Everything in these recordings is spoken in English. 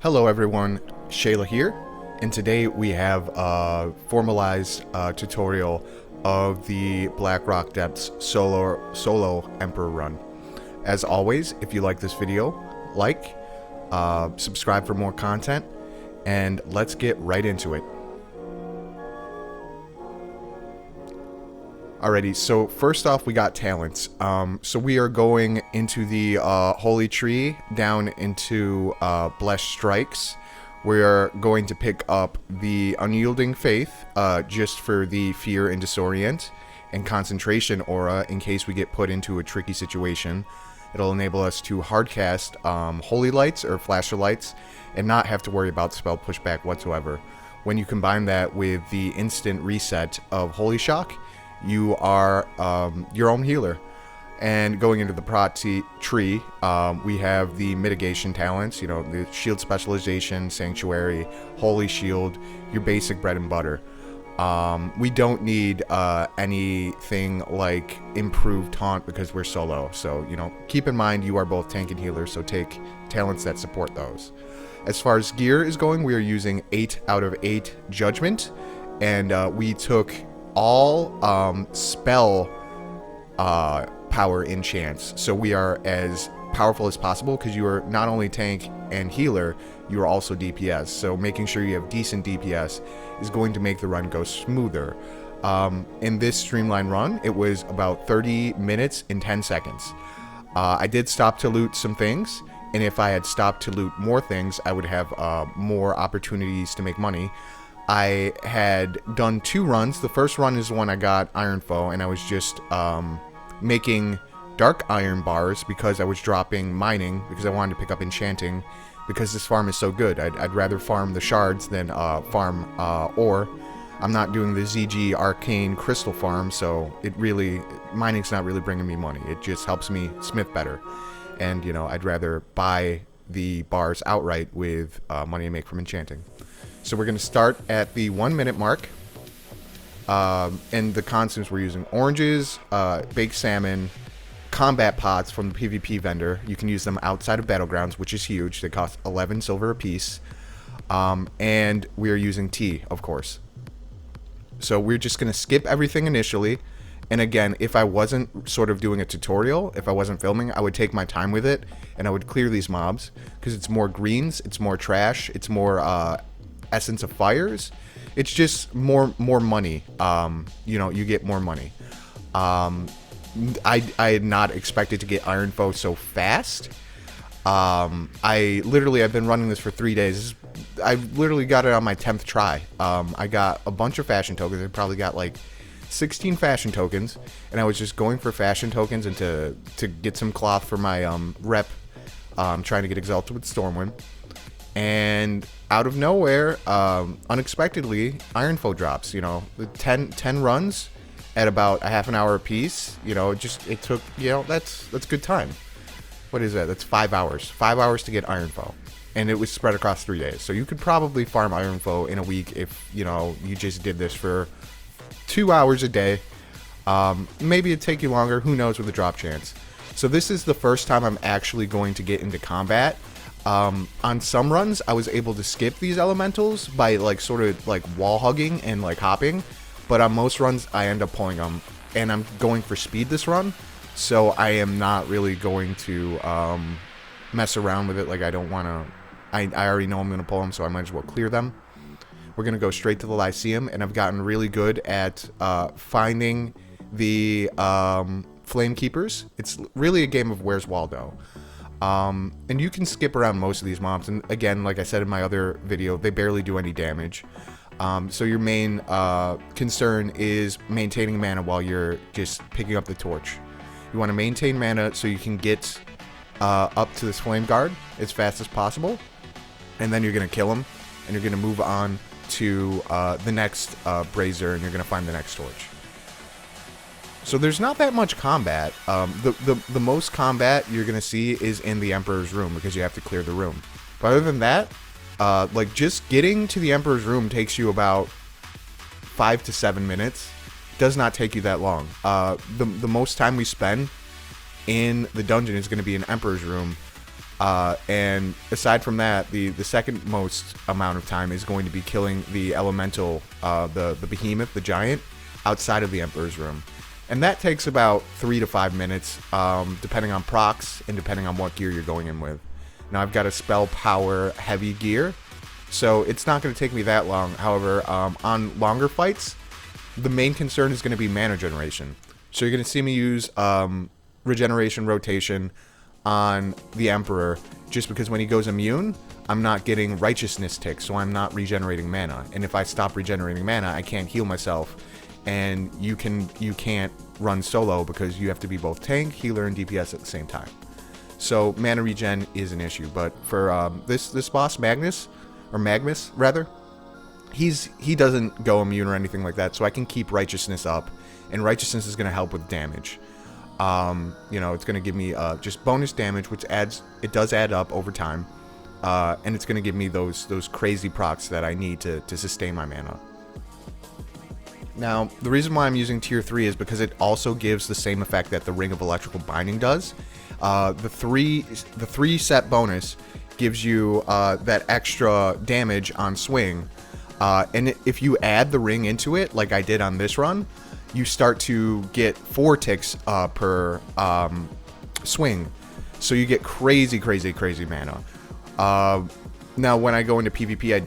Hello everyone, Shayla here, and today we have a formalized tutorial of the Black Rock Depths solo Emperor run. As always, if you like this video, like, subscribe for more content, and let's get right into it. Alrighty, so first off we got talents. So we are going into the Holy Tree, down into Blessed Strikes. We are going to pick up the Unyielding Faith, just for the Fear and Disorient, and Concentration Aura in case we get put into a tricky situation. It'll enable us to hardcast Holy Lights or Flasher Lights and not have to worry about spell pushback whatsoever. When you combine that with the instant reset of Holy Shock, you are your own healer. And going into the tree, we have the mitigation talents, you know, the shield specialization, sanctuary, holy shield, your basic bread and butter. We don't need anything like improved taunt because we're solo. So, you know, keep in mind you are both tank and healer, so take talents that support those. As far as gear is going, we are using 8 out of 8 judgment, and we took all spell power enchants, so we are as powerful as possible because you are not only tank and healer, you are also DPS, so making sure you have decent DPS is going to make the run go smoother. In this streamlined run, it was about 30 minutes and 10 seconds. I did stop to loot some things, and if I had stopped to loot more things, I would have more opportunities to make money. I had done 2 runs. The first run is the one I got Ironfoe, and I was just making dark iron bars because I was dropping mining because I wanted to pick up enchanting because this farm is so good. I'd rather farm the shards than farm ore. I'm not doing the ZG arcane crystal farm, so mining's not really bringing me money. It just helps me smith better, and you know, I'd rather buy the bars outright with money I make from enchanting. So we're going to start at the 1 minute mark, and the constants we're using: oranges, baked salmon, combat pots from the PvP vendor. You can use them outside of battlegrounds, which is huge. They cost 11 silver a piece, and we are using tea, of course. So we're just going to skip everything initially, and again, if I wasn't sort of doing a tutorial, if I wasn't filming, I would take my time with it, and I would clear these mobs, because it's more greens, it's more trash, it's more essence of fires. It's just more money. You know, you get more money. I had not expected to get Ironfoe so fast. I've been running this for 3 days. I literally got it on my 10th try. I got a bunch of fashion tokens. I probably got like 16 fashion tokens, and I was just going for fashion tokens and to get some cloth for my rep, trying to get exalted with Stormwind. And out of nowhere, unexpectedly, Ironfoe drops. You know, the 10 runs at about a half an hour a piece. You know, it took, you know, that's good time. What is that? That's 5 hours. 5 hours to get Ironfoe, and it was spread across 3 days. So you could probably farm Ironfoe in a week if, you know, you just did this for 2 hours a day. Maybe it'd take you longer. Who knows with the drop chance. So this is the first time I'm actually going to get into combat. On some runs, I was able to skip these elementals by like sort of like wall hugging and like hopping, but on most runs I end up pulling them, and I'm going for speed this run, so I am not really going to mess around with it. Like, I don't want to. I already know I'm going to pull them, so I might as well clear them. We're going to go straight to the Lyceum, and I've gotten really good at finding the Flame Keepers. It's really a game of Where's Waldo. And you can skip around most of these mobs, and again, like I said in my other video, they barely do any damage. So your main concern is maintaining mana while you're just picking up the torch. You want to maintain mana so you can get up to this Flame Guard as fast as possible, and then you're going to kill him, and you're going to move on to the next Brazier, and you're going to find the next torch. So there's not that much combat. The most combat you're going to see is in the Emperor's room because you have to clear the room. But other than that, like just getting to the Emperor's room takes you about 5 to 7 minutes. Does not take you that long. The most time we spend in the dungeon is going to be in Emperor's room. And aside from that, the second most amount of time is going to be killing the elemental, the behemoth, the giant, outside of the Emperor's room. And that takes about 3 to 5 minutes, depending on procs and depending on what gear you're going in with. Now I've got a spell power heavy gear, so it's not going to take me that long. However, on longer fights, the main concern is going to be mana generation. So you're going to see me use regeneration rotation on the Emperor, just because when he goes immune, I'm not getting righteousness ticks, so I'm not regenerating mana. And if I stop regenerating mana, I can't heal myself. And you can't run solo because you have to be both tank, healer, and DPS at the same time. So mana regen is an issue. But for this boss, Magmus rather, he doesn't go immune or anything like that, so I can keep righteousness up, and righteousness is going to help with damage. You know, it's going to give me just bonus damage, which does add up over time, and it's going to give me those crazy procs that I need to sustain my mana. Now, the reason why I'm using tier 3 is because it also gives the same effect that the Ring of Electrical Binding does. The three set bonus gives you that extra damage on swing, and if you add the ring into it, like I did on this run, you start to get 4 ticks per swing, so you get crazy mana. Now, when I go into PvP, I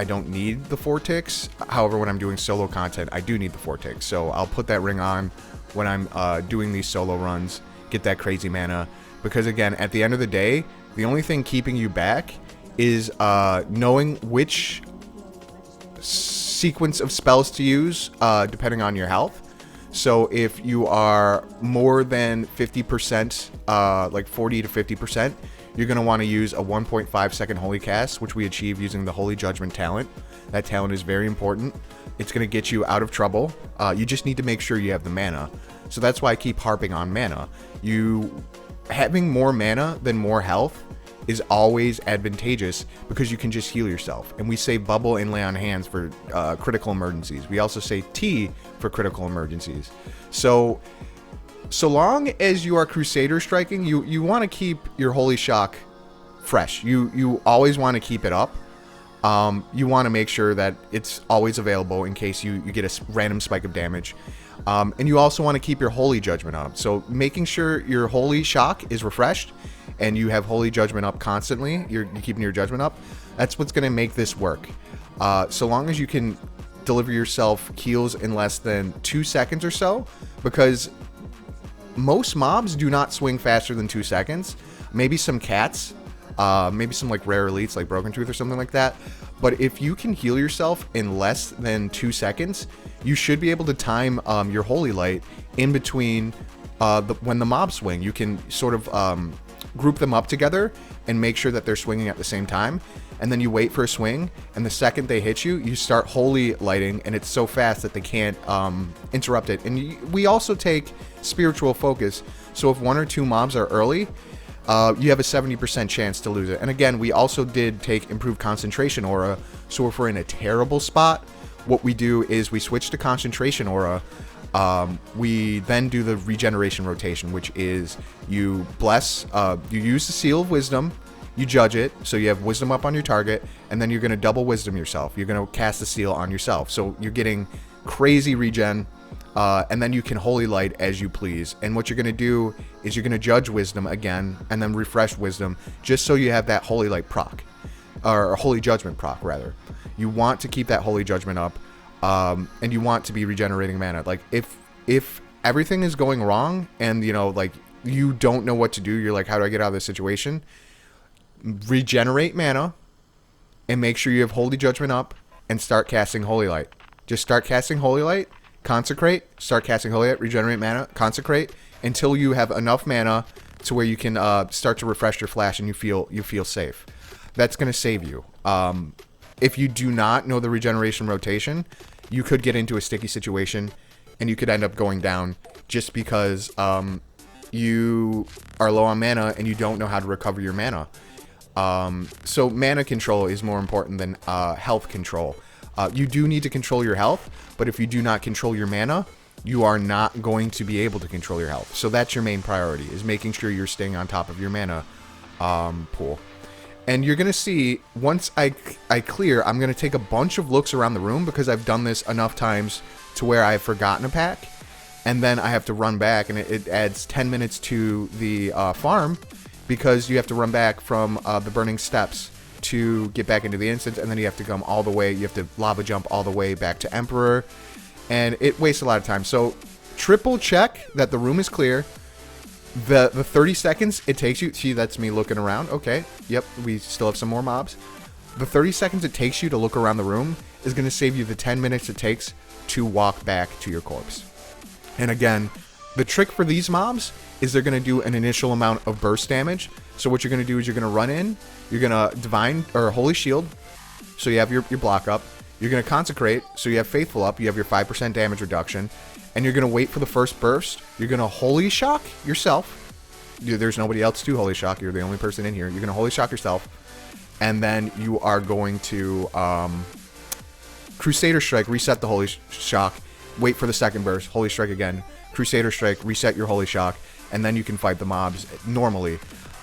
don't need the 4 ticks. However, when I'm doing solo content, I do need the 4 ticks. So I'll put that ring on when I'm doing these solo runs, get that crazy mana. Because again, at the end of the day, the only thing keeping you back is knowing which sequence of spells to use, depending on your health. So if you are more than 50%, like 40 to 50%, you're going to want to use a 1.5 second Holy Cast, which we achieve using the Holy Judgment talent. That talent is very important. It's going to get you out of trouble. You just need to make sure you have the mana. So that's why I keep harping on mana. Having more mana than more health is always advantageous because you can just heal yourself. And we say bubble and lay on hands for critical emergencies. We also say T for critical emergencies. So long as you are Crusader striking, you want to keep your Holy Shock fresh. You always want to keep it up. You want to make sure that it's always available in case you get a random spike of damage. And you also want to keep your Holy Judgment up. So making sure your Holy Shock is refreshed and you have Holy Judgment up constantly, you're keeping your Judgment up, that's what's going to make this work. So long as you can deliver yourself heals in less than 2 seconds or so, because most mobs do not swing faster than 2 seconds. Maybe some cats, maybe some like rare elites like Broken Tooth or something like that. But if you can heal yourself in less than 2 seconds, you should be able to time your Holy Light in between when the mobs swing. You can sort of group them up together and make sure that they're swinging at the same time. And then you wait for a swing, and the second they hit you, you start Holy Lighting, and it's so fast that they can't interrupt it. And we also take Spiritual Focus, so if 1 or 2 mobs are early, you have a 70% chance to lose it. And again, we also did take Improved Concentration Aura, so if we're in a terrible spot, what we do is we switch to Concentration Aura. We then do the Regeneration Rotation, which is you bless, you use the Seal of Wisdom, you judge it, so you have Wisdom up on your target, and then you're going to double Wisdom yourself. You're going to cast the seal on yourself, so you're getting crazy regen, and then you can Holy Light as you please. And what you're going to do is you're going to judge Wisdom again, and then refresh Wisdom, just so you have that Holy Light proc, or Holy Judgment proc, rather. You want to keep that Holy Judgment up, and you want to be regenerating mana. Like, if everything is going wrong, and, you know, like, you don't know what to do, you're like, how do I get out of this situation? Regenerate mana and make sure you have Holy Judgment up and start casting Holy Light. Just start casting Holy Light, consecrate, start casting Holy Light, regenerate mana, consecrate until you have enough mana to where you can start to refresh your flash and you feel safe. That's going to save you. If you do not know the regeneration rotation, you could get into a sticky situation and you could end up going down just because you are low on mana and you don't know how to recover your mana. So mana control is more important than health control. You do need to control your health, but if you do not control your mana, you are not going to be able to control your health. So that's your main priority, is making sure you're staying on top of your mana. pool. And you're going to see, once I clear, I'm going to take a bunch of looks around the room because I've done this enough times to where I've forgotten a pack. And then I have to run back, and it adds 10 minutes to the farm because you have to run back from the burning steps to get back into the instance, and then you have to come all the way, you have to lava jump all the way back to Emperor, and it wastes a lot of time. So triple check that the room is clear. The 30 seconds it takes you, see, that's me looking around. Okay, yep, we still have some more mobs. The 30 seconds it takes you to look around the room is going to save you the 10 minutes it takes to walk back to your corpse. And again, the trick for these mobs is they're going to do an initial amount of burst damage. So what you're going to do is you're going to run in, you're going to Divine or Holy Shield, so you have your block up. You're going to Consecrate, so you have Faithful up, you have your 5% damage reduction. And you're going to wait for the first burst. You're going to Holy Shock yourself. There's nobody else to Holy Shock. You're the only person in here. You're going to Holy Shock yourself. And then you are going to Crusader Strike, reset the Holy Shock. Wait for the second burst, Holy Strike again. Crusader Strike, reset your Holy Shock. And then you can fight the mobs normally.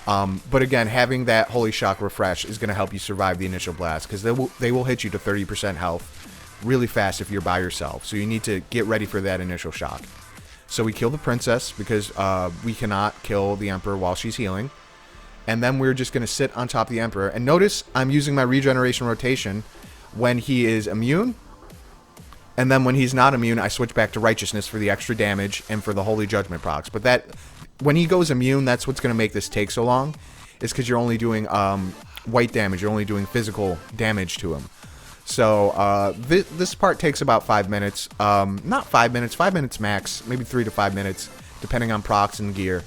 But again, having that Holy Shock refresh is going to help you survive the initial blast. Because they will hit you to 30% health really fast if you're by yourself. So you need to get ready for that initial shock. So we kill the princess because we cannot kill the Emperor while she's healing. And then we're just going to sit on top of the Emperor. And notice I'm using my regeneration rotation when he is immune. And then when he's not immune, I switch back to righteousness for the extra damage and for the holy judgment procs. But that, when he goes immune, that's what's going to make this take so long. Is because you're only doing white damage. You're only doing physical damage to him. So this part takes about 5 minutes. Not 5 minutes, 5 minutes max, maybe 3 to 5 minutes, depending on procs and gear.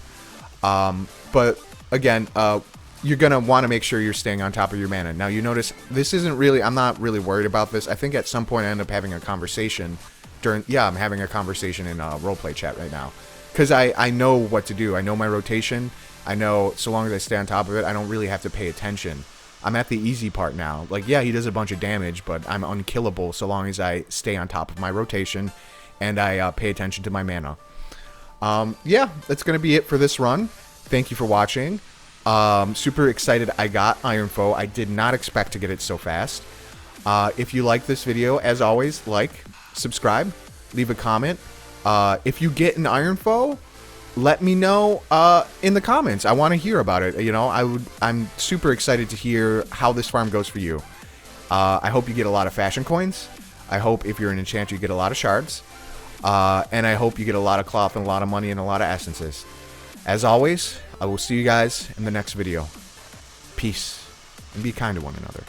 But again, you're going to want to make sure you're staying on top of your mana. Now you notice this isn't really, I'm not really worried about this. I think at some point I end up having a conversation during, yeah, I'm having a conversation in roleplay chat right now. Because I know what to do. I know my rotation. I know so long as I stay on top of it, I don't really have to pay attention. I'm at the easy part now. Like, yeah, he does a bunch of damage, but I'm unkillable so long as I stay on top of my rotation and I pay attention to my mana. Yeah, that's going to be it for this run. Thank you for watching. Super excited I got Ironfoe. I did not expect to get it so fast. If you like this video, as always, like, subscribe, leave a comment. If you get an Ironfoe, let me know in the comments. I want to hear about it. You know, I'm super excited to hear how this farm goes for you. I hope you get a lot of fashion coins. I hope if you're an enchanter, you get a lot of shards. And I hope you get a lot of cloth and a lot of money and a lot of essences. As always, I will see you guys in the next video. Peace, and be kind to one another.